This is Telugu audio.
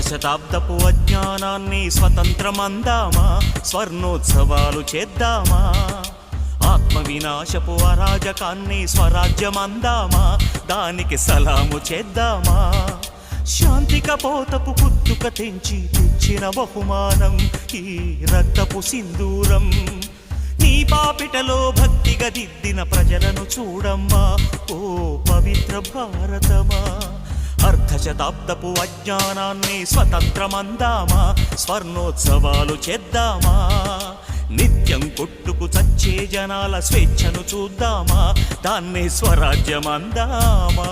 శతాబ్దపు అజ్ఞానాన్ని స్వతంత్రమందామా, స్వర్ణోత్సవాలు చేద్దామా. ఆత్మ వినాశపు అరాజకాన్ని స్వరాజ్యమందామా, దానికి సలాము చేద్దామా. శాంతి కపోతపు పుట్టుక తెచ్చిన బహుమానం ఈ రక్తపు సింధూరం. నీ పాపిటలో భక్తిగా దిద్దిన ప్రజలను చూడమ్మా, ఓ పవిత్ర భారతమా. అర్ధశతాబ్దపు అజ్ఞానాన్ని స్వతంత్రమందామా, స్వర్ణోత్సవాలు చేద్దామా. నిత్యం కొట్టుకు చచ్చే జనాల స్వేచ్ఛను చూద్దామా, దాన్ని స్వరాజ్యమందామా.